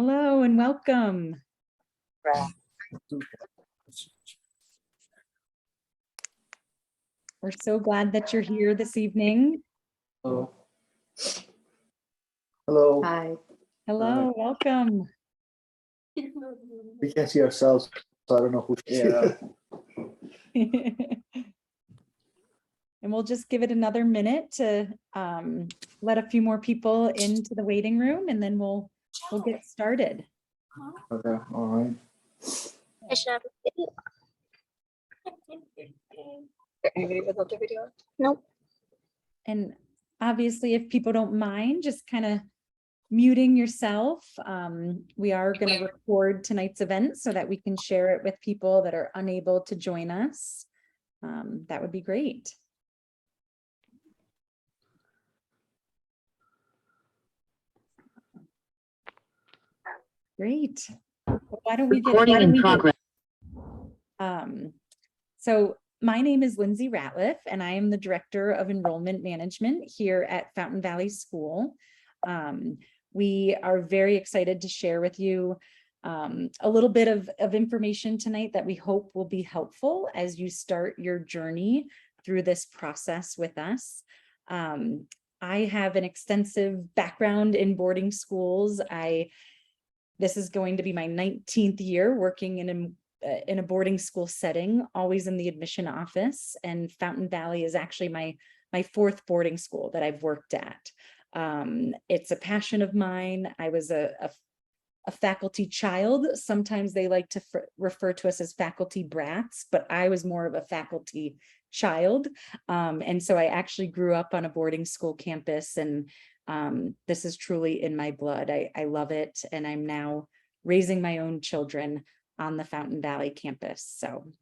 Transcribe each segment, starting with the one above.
Hello and welcome. We're so glad that you're here this evening. Hello. Hello. Hi. Hello, welcome. We can't see ourselves, so I don't know who. And we'll just give it another minute to let a few more people into the waiting room, and then we'll get started. Okay, all right. I should have a video. Anybody without the video? Nope. And obviously, if people don't mind, just kind of muting yourself. We are going to record tonight's event so that we can share it with people that are unable to join us. That would be great. Great. Well, why don't we get started? So my name is Lindsay Ratliff, and I am the Director of Enrollment Management here at Fountain Valley School. We are very excited to share with you a little bit of information tonight that we hope will be helpful as you start your journey through this process with us. I have an extensive background in boarding schools. This is going to be my 19th year working in a boarding school setting, always in the admission office. And Fountain Valley is actually my fourth boarding school that I've worked at. It's a passion of mine. I was a faculty child. Sometimes they like to refer to us as faculty brats, but I was more of a faculty child. And so I actually grew up on a boarding school campus, and this is truly in my blood. I love it. And I'm now raising my own children on the Fountain Valley campus. So I'm going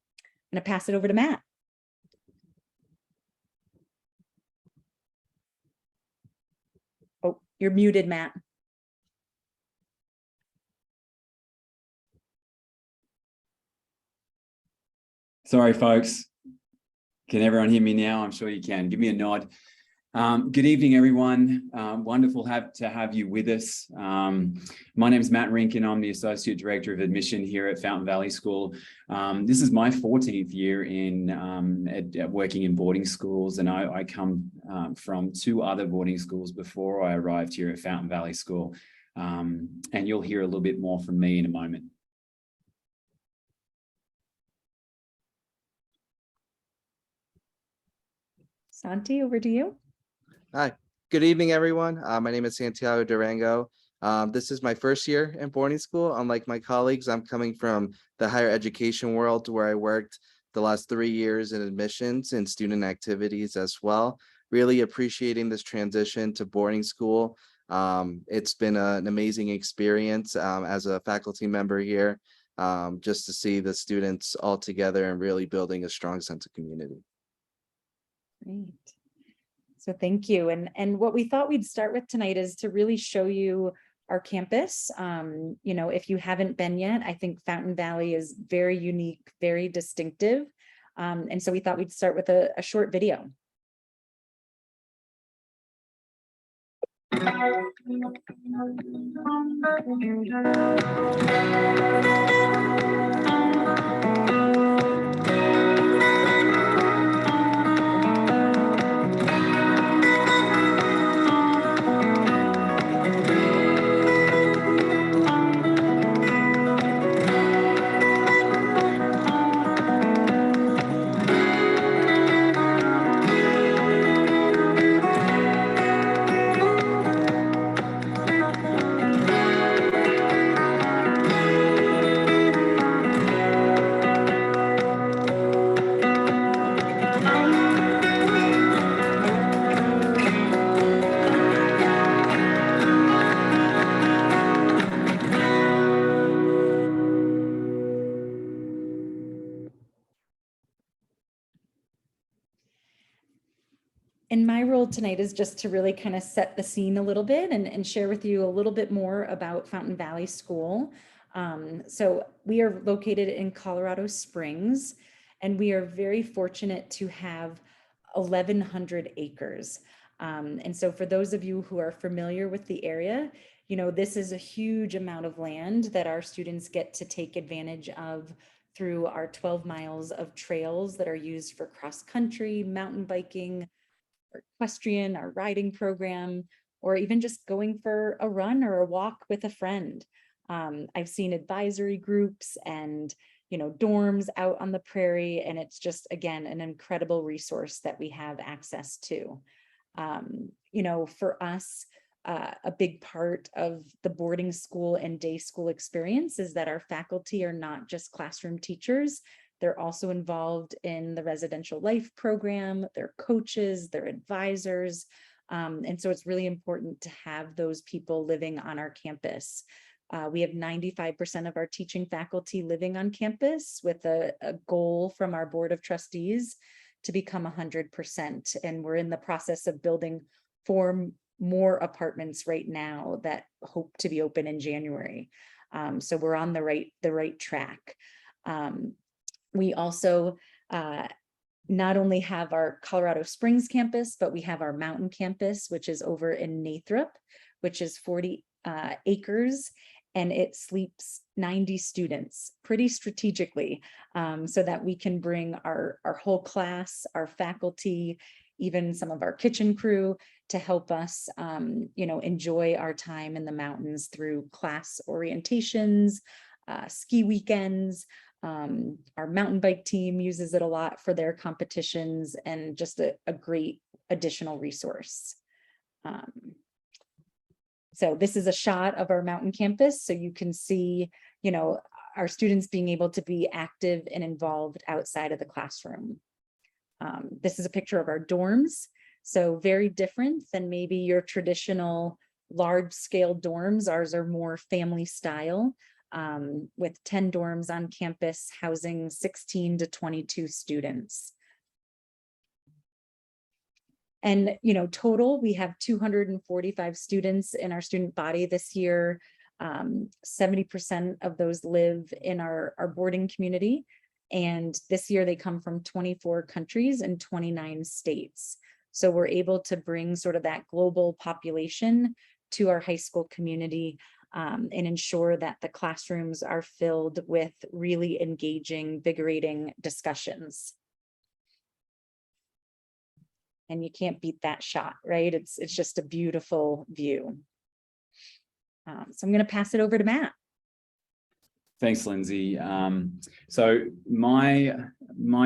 to pass it over to Matt. Oh, you're muted, Matt. Sorry, folks. Can everyone hear me now? I'm sure you can. Give me a nod. Good evening, everyone. Wonderful to have you with us. My name is Matt Rinkin. I'm the Associate Director of Admission here at Fountain Valley School. This is my 14th year in working in boarding schools, and I come from two other boarding schools before I arrived here at Fountain Valley School. And you'll hear a little bit more from me in a moment. Santi, over to you. Hi, good evening, everyone. My name is Santiago Durango. This is my first year in boarding school. Unlike my colleagues, I'm coming from the higher education world where I worked the last 3 years in admissions and student activities as well. Really appreciating this transition to boarding school. It's been an amazing experience as a faculty member here, just to see the students all together and really building a strong sense of community. Great. So thank you. And what we thought we'd start with tonight is to really show you our campus. If you haven't been yet, I think Fountain Valley is very unique, very distinctive. And so we thought we'd start with a short video. And my role tonight is just to really kind of set the scene a little bit and share with you a little bit more about Fountain Valley School. So we are located in Colorado Springs, and we are very fortunate to have 1,100 acres. And so for those of you who are familiar with the area, this is a huge amount of land that our students get to take advantage of through our 12 miles of trails that are used for cross-country, mountain biking, or equestrian, our riding program, or even just going for a run or a walk with a friend. I've seen advisory groups and dorms out on the prairie, and it's just, again, an incredible resource that we have access to. For us, a big part of the boarding school and day school experience is that our faculty are not just classroom teachers. They're also involved in the residential life program, they're coaches, they're advisors. And so it's really important to have those people living on our campus. We have 95% of our teaching faculty living on campus, with a goal from our board of trustees to become 100%. And we're in the process of building 4 more apartments right now that hope to be open in January. So we're on the right track. We also not only have our Colorado Springs campus, but we have our mountain campus, which is over in Nathrop, which is 40 acres, and it sleeps 90 students pretty strategically, so that we can bring our whole class, our faculty, even some of our kitchen crew to help us, enjoy our time in the mountains through class orientations, ski weekends. Our mountain bike team uses it a lot for their competitions, and just a great additional resource. So this is a shot of our mountain campus. So you can see, our students being able to be active and involved outside of the classroom. This is a picture of our dorms. So very different than maybe your traditional large scale dorms. Ours are more family style, with 10 dorms on campus housing 16 to 22 students. And, total, we have 245 students in our student body this year. 70% of those live in our boarding community. And this year they come from 24 countries and 29 states. So we're able to bring sort of that global population to our high school community, and ensure that the classrooms are filled with really engaging, invigorating discussions. And you can't beat that shot, right? It's just a beautiful view. So I'm going to pass it over to Matt. Thanks, Lindsay. So my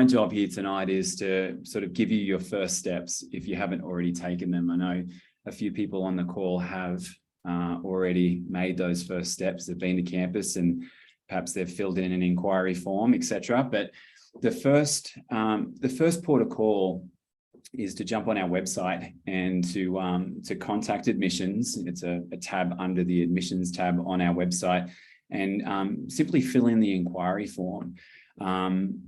job here tonight is to sort of give you your first steps if you haven't already taken them. I know a few people on the call have already made those first steps. They've been to campus and perhaps they've filled in an inquiry form, etc. But the first port of call is to jump on our website and to contact admissions. It's a tab under the admissions tab on our website, and simply fill in the inquiry form.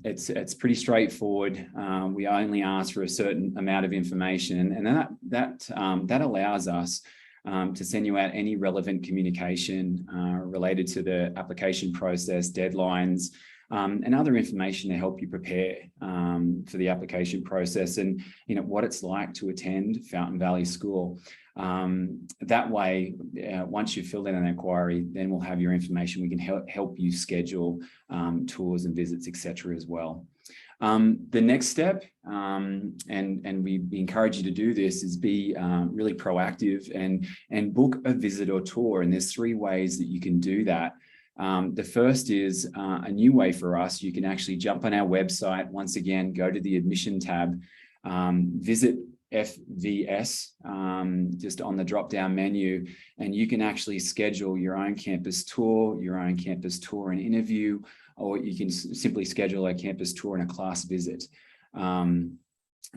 It's pretty straightforward. We only ask for a certain amount of information, and that allows us to send you out any relevant communication related to the application process, deadlines, and other information to help you prepare for the application process, and what it's like to attend Fountain Valley School. That way, once you've filled in an inquiry, then we'll have your information. We can help you schedule tours and visits, etc. as well. The next step, and we encourage you to do this, is be really proactive and book a visit or tour. And there's 3 ways that you can do that. The first is a new way for us. You can actually jump on our website. Once again, go to the admission tab, visit FVS just on the drop-down menu, and you can actually schedule your own campus tour, and interview, or you can simply schedule a campus tour and a class visit.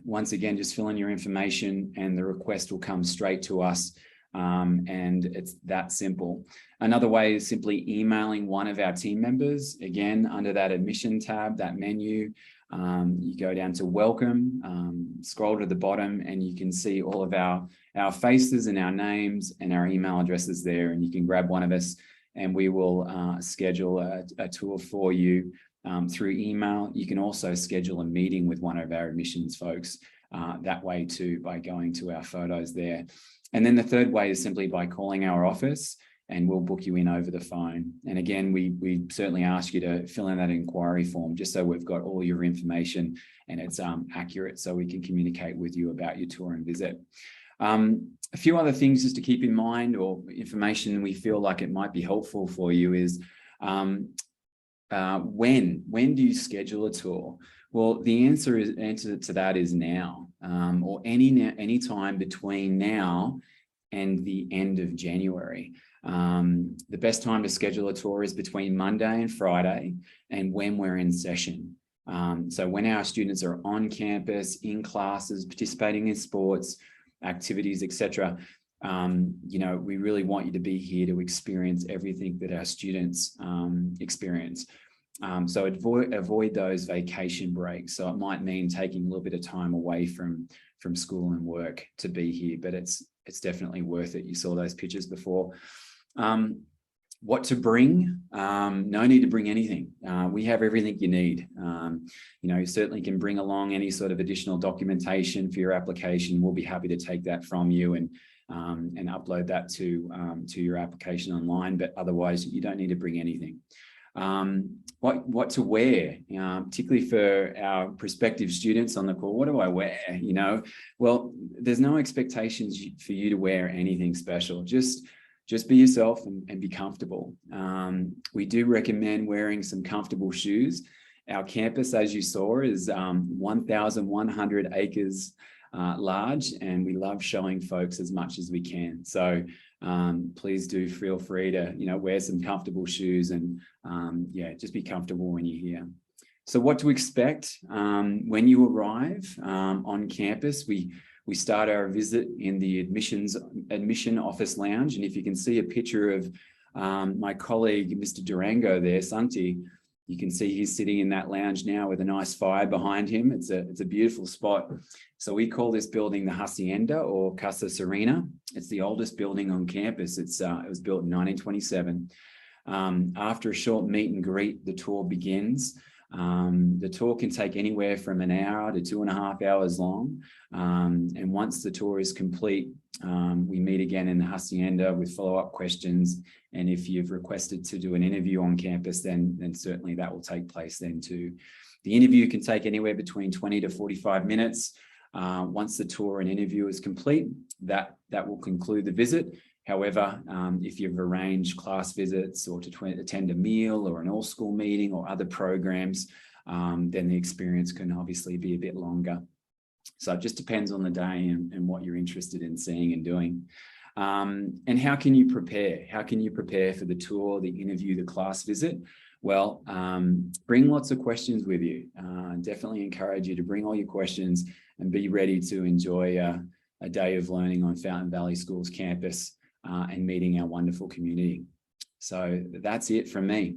Once again, just fill in your information and the request will come straight to us. And it's that simple. Another way is simply emailing one of our team members. Again, under that admission tab, that menu, you go down to welcome, scroll to the bottom, and you can see all of our faces and our names and our email addresses there. And you can grab one of us and we will schedule a tour for you through email. You can also schedule a meeting with one of our admissions folks that way too, by going to our photos there. And then the third way is simply by calling our office. and we'll book you in over the phone. And again, we certainly ask you to fill in that inquiry form just so we've got all your information and it's accurate so we can communicate with you about your tour and visit. A few other things just to keep in mind, or information we feel like it might be helpful for you, is when do you schedule a tour? Well, the answer to that is now, or any time between now and the end of January. The best time to schedule a tour is between Monday and Friday, and when we're in session. So when our students are on campus, in classes, participating in sports, activities, etc. You know, we really want you to be here to experience everything that our students experience. So avoid those vacation breaks. So it might mean taking a little bit of time away from school and work to be here, but it's definitely worth it. You saw those pictures before. What to bring? No need to bring anything. We have everything you need. You know, you certainly can bring along any sort of additional documentation for your application. We'll be happy to take that from you and upload that to your application online, but otherwise you don't need to bring anything. What to wear, particularly for our prospective students on the call. What do I wear? You know, well, there's no expectations for you to wear anything special. Just be yourself and be comfortable. We do recommend wearing some comfortable shoes. Our campus, as you saw, is 1,100 acres large, and we love showing folks as much as we can. So please do feel free to, you know, wear some comfortable shoes and yeah, just be comfortable when you're here. So what to expect when you arrive on campus? We start our visit in the admission office lounge, and if you can see a picture of my colleague, Mr. Durango there, Santi, you can see he's sitting in that lounge now with a nice fire behind him. It's a beautiful spot. So we call this building the Hacienda, or Casa Serena. It's the oldest building on campus. It was built in 1927. After a short meet and greet, the tour begins. The tour can take anywhere from an hour to 2.5 hours long. And once the tour is complete, we meet again in the Hacienda with follow-up questions. And if you've requested to do an interview on campus, then certainly that will take place then too. The interview can take anywhere between 20 to 45 minutes. Once the tour and interview is complete, that will conclude the visit. However, if you've arranged class visits or to attend a meal or an all-school meeting or other programs, then the experience can obviously be a bit longer. So it just depends on the day and what you're interested in seeing and doing. And how can you prepare? How can you prepare for the tour, the interview, the class visit? Well, bring lots of questions with you. Definitely encourage you to bring all your questions and be ready to enjoy a day of learning on Fountain Valley School's campus and meeting our wonderful community. So that's it from me.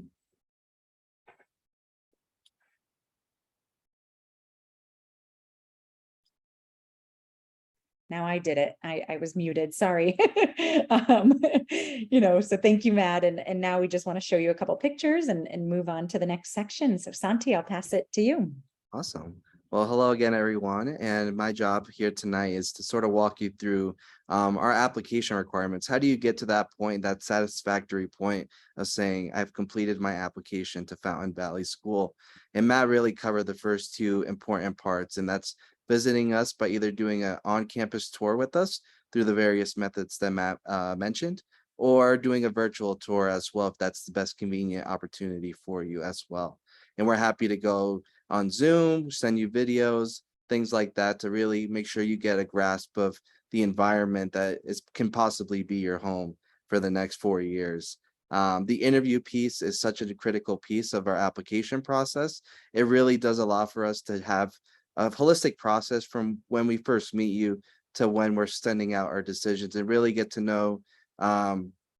Now I did it. I was muted, sorry. You know, so thank you, Matt. And now we just want to show you a couple pictures and move on to the next section. So Santi, I'll pass it to you. Awesome. Well, hello again, everyone. And my job here tonight is to sort of walk you through our application requirements. How do you get to that point, that satisfactory point of saying, I've completed my application to Fountain Valley School? And Matt really covered the first two important parts, and that's visiting us by either doing an on-campus tour with us through the various methods that Matt mentioned, or doing a virtual tour as well, if that's the best convenient opportunity for you as well. And we're happy to go on Zoom, send you videos, things like that, to really make sure you get a grasp of the environment that can possibly be your home for the next 4 years. The interview piece is such a critical piece of our application process. It really does allow for us to have a holistic process from when we first meet you to when we're sending out our decisions, and really get to know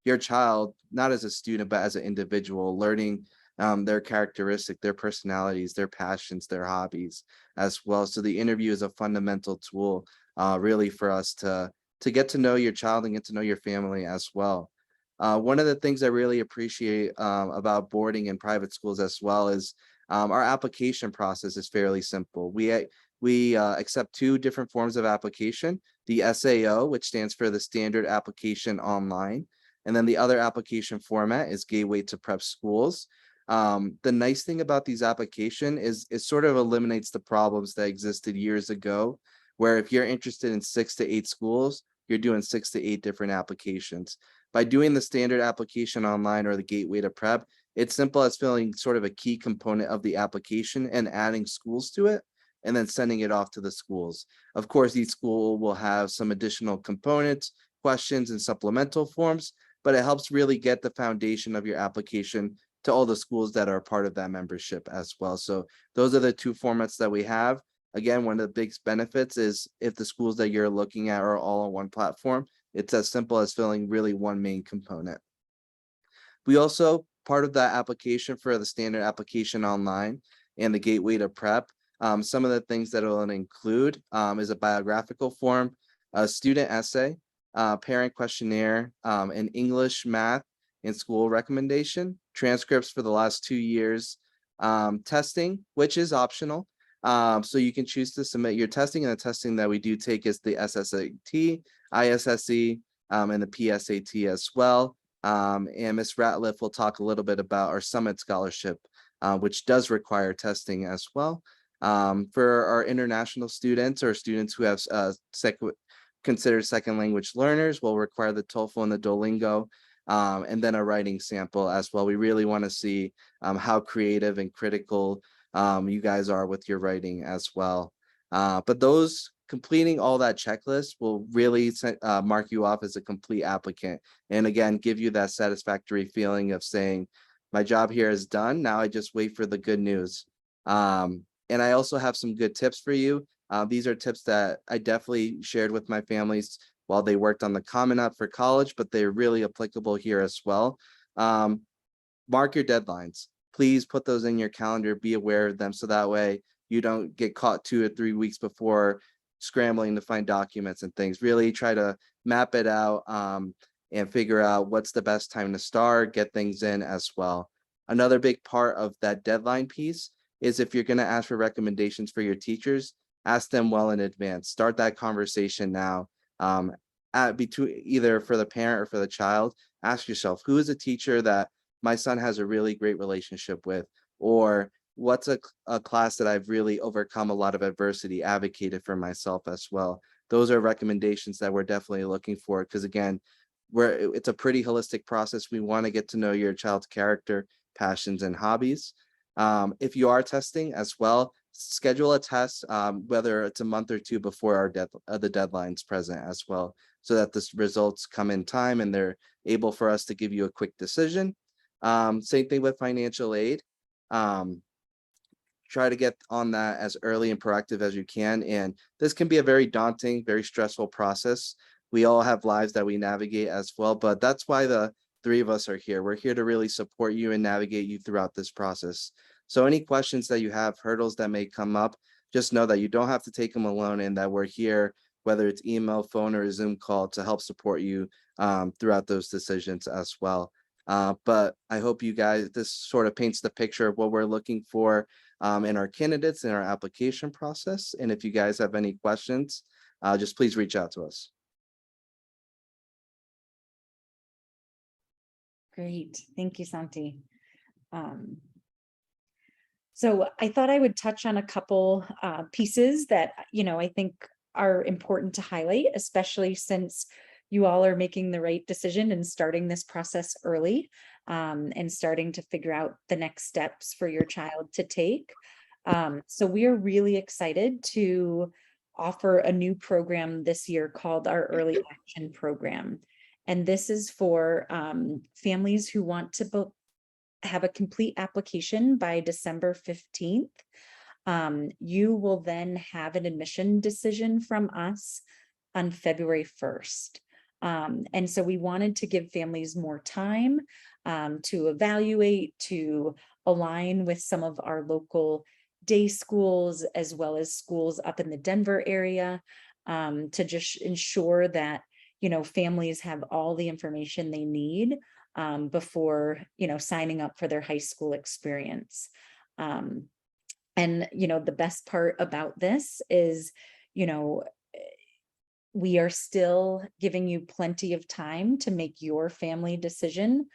your child, not as a student, but as an individual, learning their characteristic, their personalities, their passions, their hobbies as well. So the interview is a fundamental tool really for us to get to know your child and get to know your family as well. One of the things I really appreciate about boarding in private schools as well is our application process is fairly simple. We accept 2 different forms of application: the SAO, which stands for the Standard Application Online, And then the other application format is Gateway to Prep Schools. The nice thing about these application is it sort of eliminates the problems that existed years ago, where if you're interested in 6 to 8 schools, you're doing 6 to 8 different applications. By doing the standard application online or the Gateway to Prep, it's simple as filling sort of a key component of the application and adding schools to it, and then sending it off to the schools. Of course, each school will have some additional components, questions, and supplemental forms, but it helps really get the foundation of your application to all the schools that are part of that membership as well. So those are the two formats that we have. Again, one of the big benefits is if the schools that you're looking at are all on one platform, it's as simple as filling really one main component. We also, part of that application for the standard application online and the Gateway to Prep, some of the things that it will include is a biographical form, a student essay, parent questionnaire, an English, math, and school recommendation, transcripts for the last 2 years, testing, which is optional. So you can choose to submit your testing, and the testing that we do take is the SSAT, ISSE, and the PSAT as well. And Ms. Ratliff will talk a little bit about our Summit Scholarship, which does require testing as well. For our international students or students who have considered second language learners, will require the TOEFL and the Duolingo, and then a writing sample as well. We really want to see how creative and critical you guys are with your writing as well. But those completing all that checklist will really mark you off as a complete applicant. And again, give you that satisfactory feeling of saying, my job here is done. Now I just wait for the good news. And I also have some good tips for you. These are tips that I definitely shared with my families while they worked on the Common App for college, but they're really applicable here as well. Mark your deadlines. Please put those in your calendar, be aware of them, so that way you don't get caught 2 or 3 weeks before scrambling to find documents and things. Really try to map it out and figure out what's the best time to start, get things in as well. Another big part of that deadline piece is if you're going to ask for recommendations for your teachers, ask them well in advance. Start that conversation now. Between either for the parent or for the child, ask yourself, who is a teacher that my son has a really great relationship with, or what's a class that I've really overcome a lot of adversity, advocated for myself as well. Those are recommendations that we're definitely looking for, because again, it's a pretty holistic process. We want to get to know your child's character, passions, and hobbies. If you are testing as well, schedule a test, whether it's a month or 2 before our the deadline's present as well, so that the results come in time and they're able for us to give you a quick decision. Same thing with financial aid. Try to get on that as early and proactive as you can. And this can be a very daunting, very stressful process. We all have lives that we navigate as well, but that's why the 3 of us are here. We're here to really support you and navigate you throughout this process. So any questions that you have, hurdles that may come up, just know that you don't have to take them alone, and that we're here, whether it's email, phone, or a Zoom call, to help support you throughout those decisions as well. But I hope you guys, this sort of paints the picture of what we're looking for in our candidates in our application process. And if you guys have any questions, just please reach out to us. Great. Thank you, Santi. So I thought I would touch on a couple pieces that, I think are important to highlight, especially since you all are making the right decision and starting this process early, and starting to figure out the next steps for your child to take. So we are really excited to offer a new program this year called our Early Action Program. And this is for families who want to have a complete application by December 15th. You will then have an admission decision from us on February 1st. And so we wanted to give families more time to evaluate, to align with some of our local day schools, as well as schools up in the Denver area, to just ensure that, families have all the information they need before, signing up for their high school experience. And, the best part about this is, We are still giving you plenty of time to make your family decision.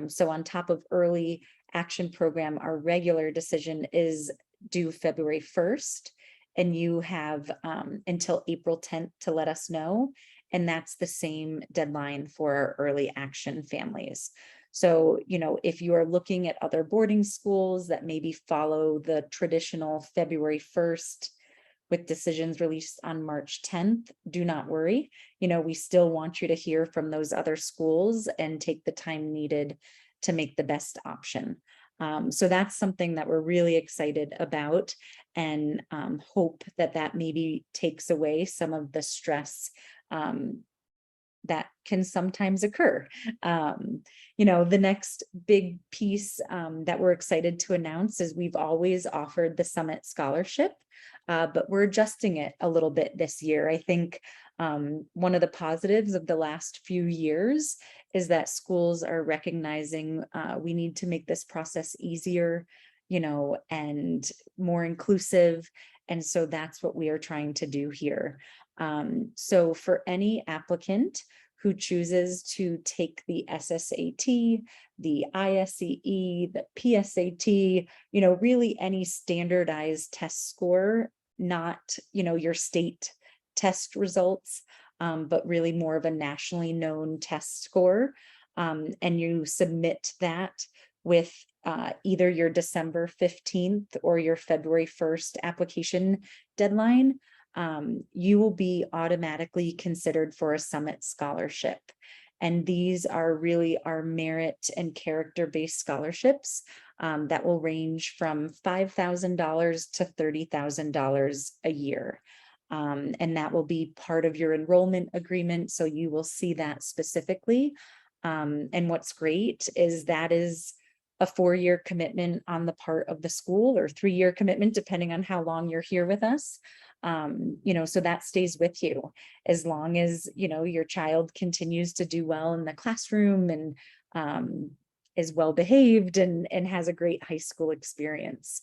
So on top of early action program, our regular decision is due February 1st. And you have until April 10th to let us know. And that's the same deadline for our early action families. So, if you are looking at other boarding schools that maybe follow the traditional February 1st with decisions released on March 10th, do not worry. We still want you to hear from those other schools and take the time needed to make the best option. So that's something that we're really excited about, and hope that maybe takes away some of the stress that can sometimes occur. The next big piece that we're excited to announce is we've always offered the Summit Scholarship, but we're adjusting it a little bit this year. I think one of the positives of the last few years is that schools are recognizing we need to make this process easier, and more inclusive. And so that's what we are trying to do here. So for any applicant who chooses to take the SSAT, the ISEE, the PSAT, really any standardized test score, not, your state test results, but really more of a nationally known test score. And you submit that with either your December 15th or your February 1st application deadline, you will be automatically considered for a Summit Scholarship. And these are really our merit and character-based scholarships that will range from $5,000 to $30,000 a year. And that will be part of your enrollment agreement. So you will see that specifically. And what's great is that is a 4-year commitment on the part of the school, or 3-year commitment, depending on how long you're here with us. So that stays with you as long as, your child continues to do well in the classroom and is well behaved and has a great high school experience.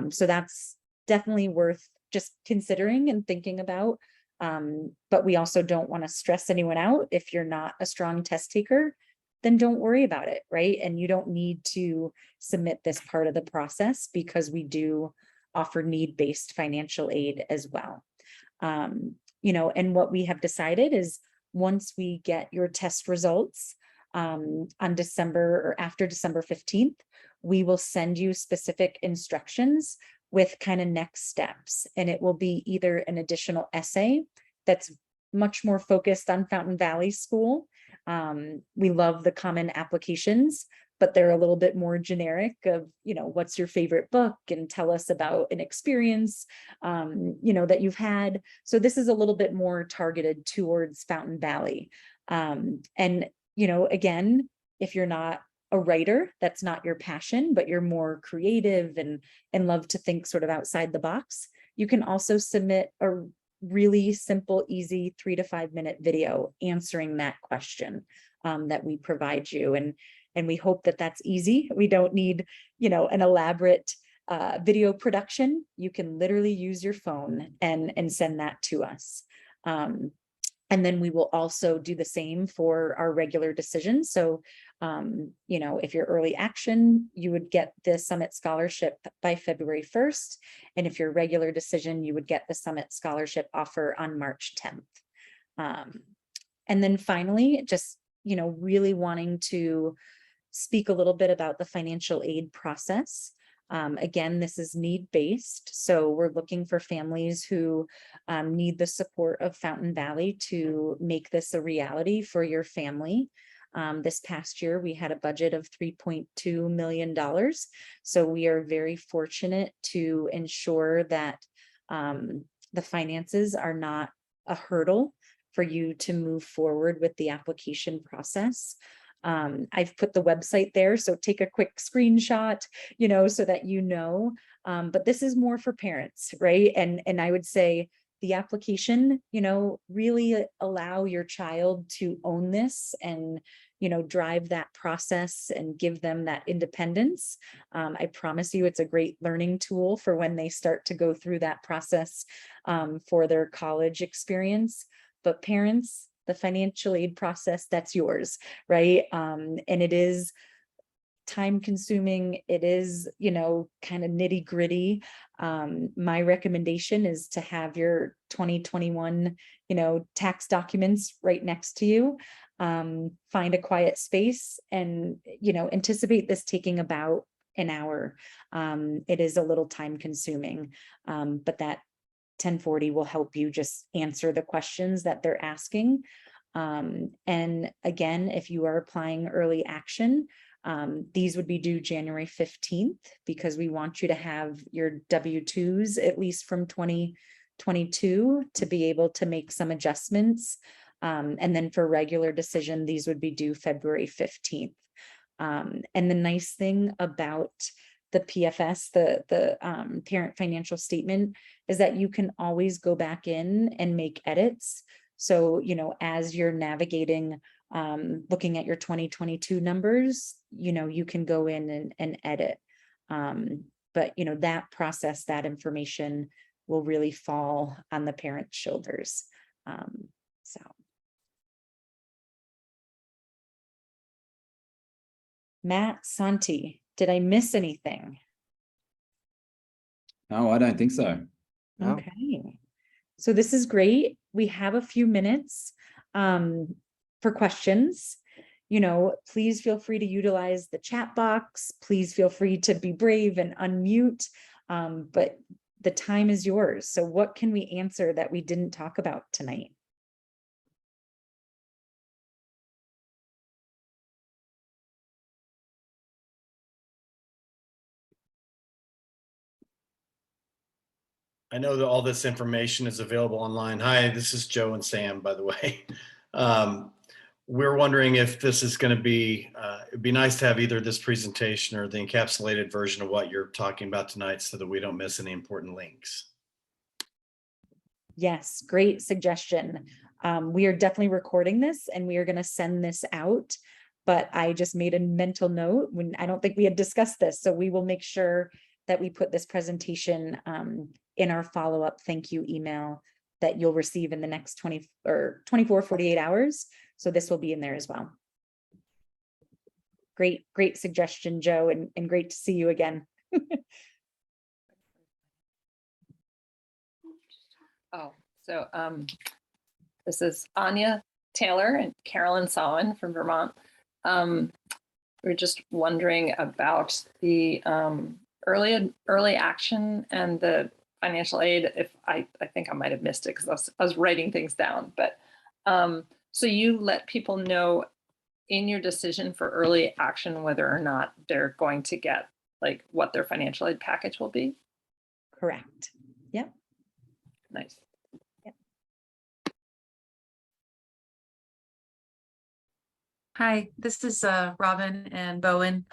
So that's definitely worth just considering and thinking about. But we also don't want to stress anyone out. If you're not a strong test taker, then don't worry about it, right? And you don't need to submit this part of the process, because we do offer need-based financial aid as well. And what we have decided is, once we get your test results on December or after December 15th, we will send you specific instructions with kind of next steps. And it will be either an additional essay that's much more focused on Fountain Valley School. We love the common applications, but they're a little bit more generic of, what's your favorite book, and tell us about an experience, that you've had. So this is a little bit more targeted towards Fountain Valley. And, again, if you're not a writer, that's not your passion, but you're more creative and love to think sort of outside the box, you can also submit a really simple, easy 3 to 5 minute video answering that question that we provide you. And we hope that that's easy. We don't need, an elaborate video production. You can literally use your phone and send that to us. And then we will also do the same for our regular decisions. So, if you're early action, you would get the Summit Scholarship by February 1st. And if you're regular decision, you would get the Summit Scholarship offer on March 10th. And then finally, just, really wanting to speak a little bit about the financial aid process. Again, this is need-based, so we're looking for families who need the support of Fountain Valley to make this a reality for your family. This past year, we had a budget of $3.2 million. So we are very fortunate to ensure that the finances are not a hurdle for you to move forward with the application process. I've put the website there, so take a quick screenshot, so that but this is more for parents, right? And I would say the application, really allow your child to own this and, drive that process and give them that independence. I promise you it's a great learning tool for when they start to go through that process for their college experience. but parents, the financial aid process, that's yours, right? And it is time consuming. It is, kind of nitty gritty. My recommendation is to have your 2021, tax documents right next to you. Find a quiet space and, anticipate this taking about an hour. It is a little time consuming, but that 1040 will help you just answer the questions that they're asking. And again, if you are applying early action, these would be due January 15th, because we want you to have your W-2s at least from 2022 to be able to make some adjustments. And then for regular decision, these would be due February 15th. And the nice thing about the PFS, the parent financial statement, is that you can always go back in and make edits. So, as you're navigating, looking at your 2022 numbers, you can go in and edit. But, that process, that information will really fall on the parent's shoulders. So. Matt, Santi, did I miss anything? No, I don't think so. No. Okay. So this is great. We have a few minutes for questions. Please feel free to utilize the chat box. Please feel free to be brave and unmute. But the time is yours. So what can we answer that we didn't talk about tonight? I know that all this information is available online. Hi, this is Joe and Sam, by the way. We're wondering if this is going to be, it'd be nice to have either this presentation or the encapsulated version of what you're talking about tonight so that we don't miss any important links. Yes, great suggestion. We are definitely recording this and we are going to send this out, but I just made a mental note when I don't think we had discussed this. So we will make sure that we put this presentation in our follow-up thank you email that you'll receive in the next 24, 48 hours. So this will be in there as well. Great suggestion, Joe, and great to see you again. Oh, so this is Anya Taylor and Carolyn Solomon from Vermont. We're just wondering about the early action and the financial aid. If I think I might have missed it because I was writing things down, but so you let people know in your decision for early action whether or not they're going to get like what their financial aid package will be? Correct. Yep. Nice. Yep. Hi, this is Robin and Bowen.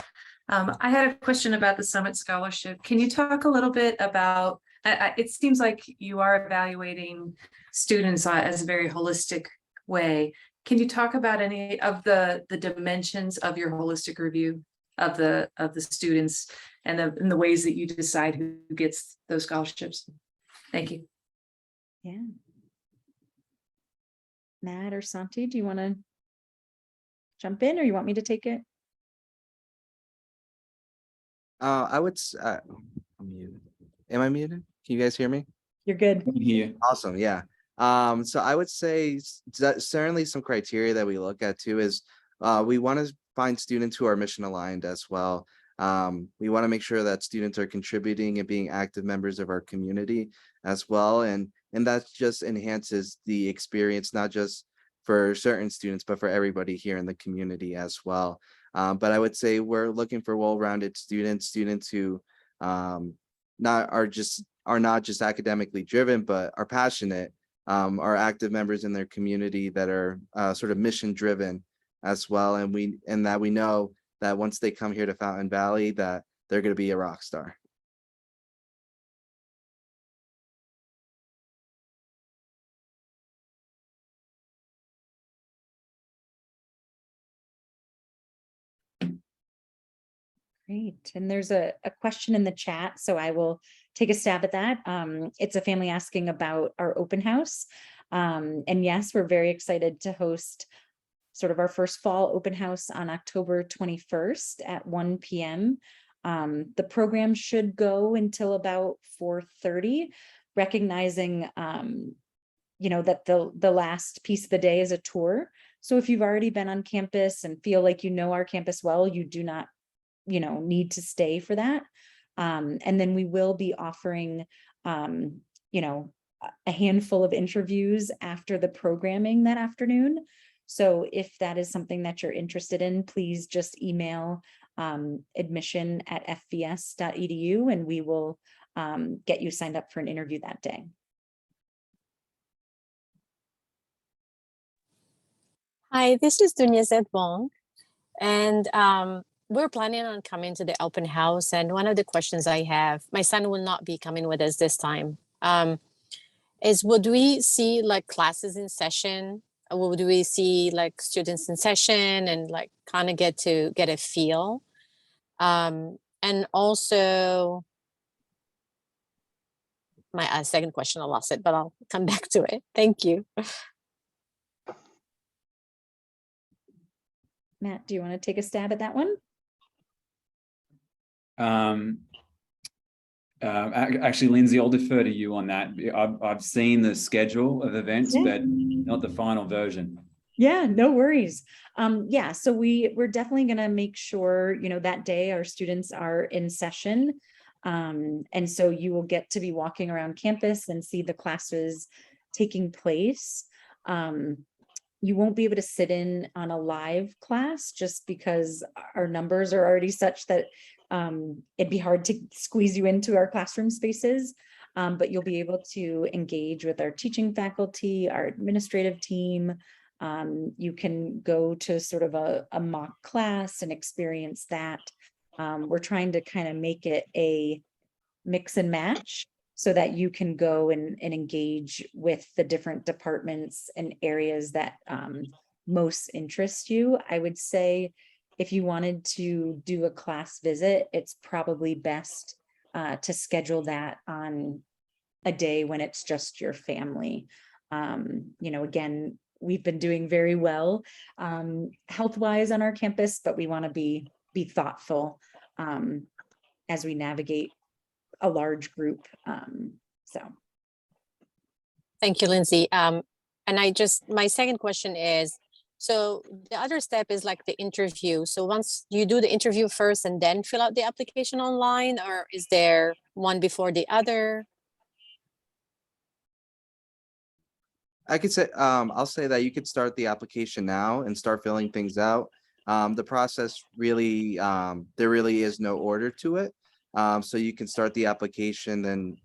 I had a question about the Summit Scholarship. Can you talk a little bit about, it seems like you are evaluating students as a very holistic way. Can you talk about any of the dimensions of your holistic review of the students and the ways that you decide who gets those scholarships? Thank you. Yeah. Matt or Santi, do you want to jump in or you want me to take it? I would, I'm muted. Am I muted? Can you guys hear me? You're good. Here. Awesome. Yeah. So I would say certainly some criteria that we look at too is we want to find students who are mission aligned as well. We want to make sure that students are contributing and being active members of our community as well. And that just enhances the experience, not just for certain students, but for everybody here in the community as well. But I would say we're looking for well-rounded students who are not just academically driven, but are passionate, are active members in their community that are sort of mission driven as well. And that we know that once they come here to Fountain Valley, that they're going to be a rock star. Great. And there's a question in the chat, so I will take a stab at that. It's a family asking about our open house. And yes, we're very excited to host sort of our first fall open house on October 21st at 1 p.m. The program should go until about 4:30, recognizing that the last piece of the day is a tour. So if you've already been on campus and feel like you know our campus well, you do not, need to stay for that. And then we will be offering, a handful of interviews after the programming that afternoon. So if that is something that you're interested in, please just email admission@fvs.edu and we will get you signed up for an interview that day. Hi, this is Dunya Zedbong, and we're planning on coming to the open house. And one of the questions I have, my son will not be coming with us this time, is would we see like classes in session? Or would we see like students in session and like kind of get a feel? And also, my second question, I lost it, but I'll come back to it. Thank you. Matt, do you want to take a stab at that one? Actually, Lindsay, I'll defer to you on that. I've seen the schedule of events, but not the final version. Yeah, no worries. Yeah, so we're definitely going to make sure, that day our students are in session. And so you will get to be walking around campus and see the classes taking place. You won't be able to sit in on a live class just because our numbers are already such that it'd be hard to squeeze you into our classroom spaces. But you'll be able to engage with our teaching faculty, our administrative team. You can go to sort of a mock class and experience that. We're trying to kind of make it a mix and match so that you can go and engage with the different departments and areas that most interest you. I would say if you wanted to do a class visit, it's probably best to schedule that on a day when it's just your family. Again, we've been doing very well health-wise on our campus, but we want to be thoughtful as we navigate a large group. Thank you, Lindsay. And my second question is, so the other step is like the interview. So once you do the interview first and then fill out the application online, or is there one before the other? I could say, I'll say that you could start the application now and start filling things out. The process really, there really is no order to it. So you can start the application, then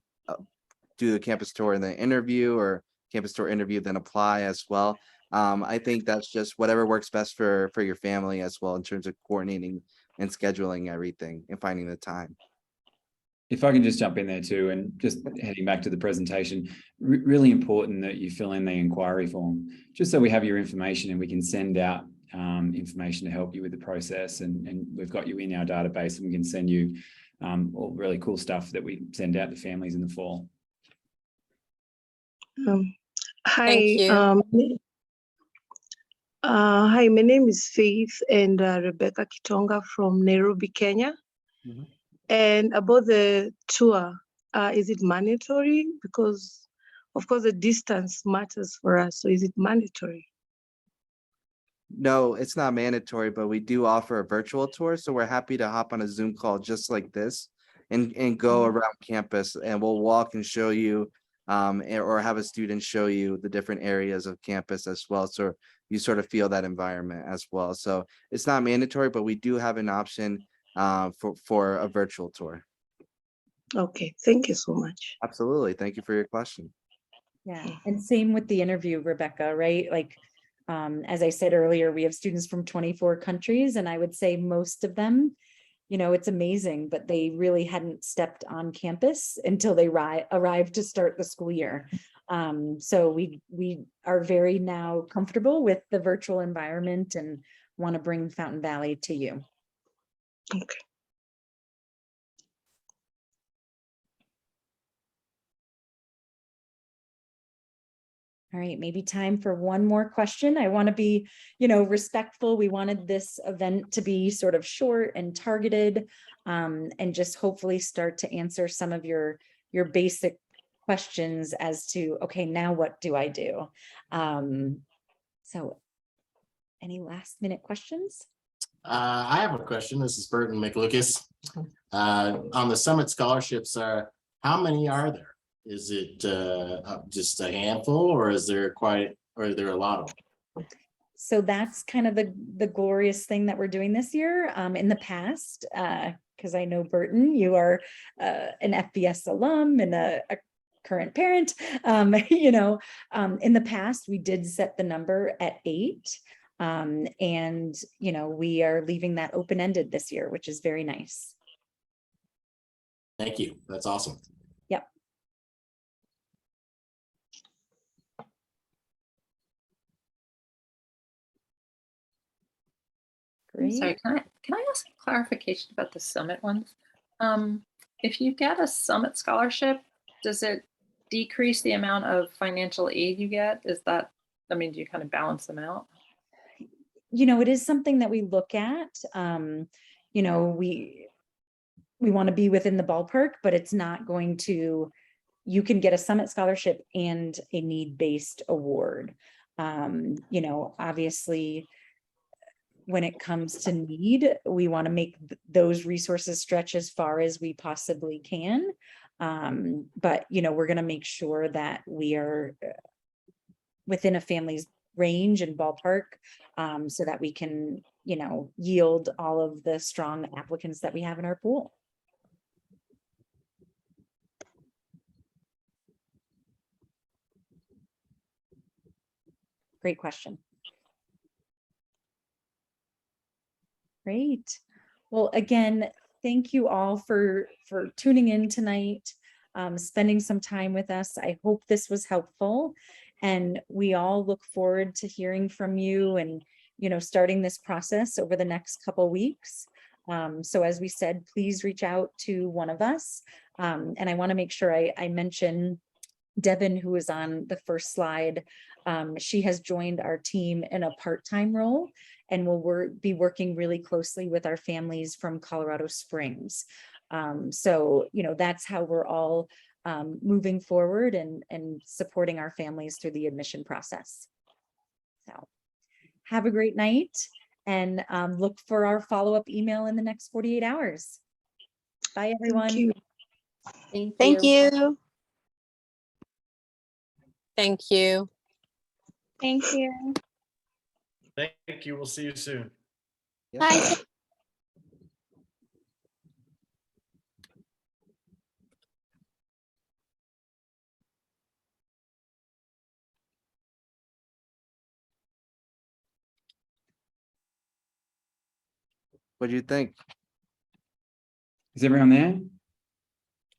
do the campus tour and then interview, or campus tour interview, then apply as well. I think that's just whatever works best for your family as well in terms of coordinating and scheduling everything and finding the time. If I can just jump in there too, and just heading back to the presentation, really important that you fill in the inquiry form, just so we have your information and we can send out information to help you with the process. And we've got you in our database and we can send you all really cool stuff that we send out to families in the fall. Hi. Thank you. Hi, my name is Faith and Rebecca Kitonga from Nairobi, Kenya. Mhm. And about the tour, is it mandatory? Because of course the distance matters for us. So is it mandatory? No, it's not mandatory, but we do offer a virtual tour. So we're happy to hop on a Zoom call just like this and go around campus, and we'll walk and show you or have a student show you the different areas of campus as well. So you sort of feel that environment as well. So it's not mandatory, but we do have an option for a virtual tour. Okay, thank you so much. Absolutely. Thank you for your question. Yeah, and same with the interview, Rebecca, right? Like, as I said earlier, we have students from 24 countries, and I would say most of them, it's amazing, but they really hadn't stepped on campus until they arrived to start the school year. So we are very now comfortable with the virtual environment and want to bring Fountain Valley to you. Okay. All right, maybe time for one more question. I want to be, you know, respectful. We wanted this event to be sort of short and targeted, and just hopefully start to answer some of your basic questions as to, okay, now what do I do? So any last minute questions? I have a question. This is Burton McLucas. On the Summit scholarships, how many are there? Is it just a handful, or is there are there a lot of them? So that's kind of the glorious thing that we're doing this year. In the past, because I know Burton, you are an FVS alum and a current parent. You know, in the past, we did set the number at 8. And, you know, we are leaving that open-ended this year, which is very nice. Thank you. That's awesome. Yep. I'm sorry, Great. can I ask a clarification about the summit ones? If you get a summit scholarship, does it decrease the amount of financial aid you get? Is that, I mean, do you kind of balance them out? You know, it is something that we look at. You know, we want to be within the ballpark, but it's not going to, you can get a summit scholarship and a need-based award. You know, obviously, when it comes to need, we want to make those resources stretch as far as we possibly can. But, you know, we're going to make sure that we are within a family's range and ballpark, so that we can, you know, yield all of the strong applicants that we have in our pool. Great question. Great. Well, again, thank you all for tuning in tonight, spending some time with us. I hope this was helpful, and we all look forward to hearing from you and, you know, starting this process over the next couple weeks. So as we said, please reach out to one of us. And I want to make sure I mention Devin, who is on the first slide. She has joined our team in a part-time role and will be working really closely with our families from Colorado Springs. So, you know, that's how we're all moving forward and supporting our families through the admission process. So have a great night, and look for our follow-up email in the next 48 hours. Bye, everyone. Thank you. Thank you. Thank you. Thank you. Thank you. We'll see you soon. Yep. Bye. What do you think? Is everyone there?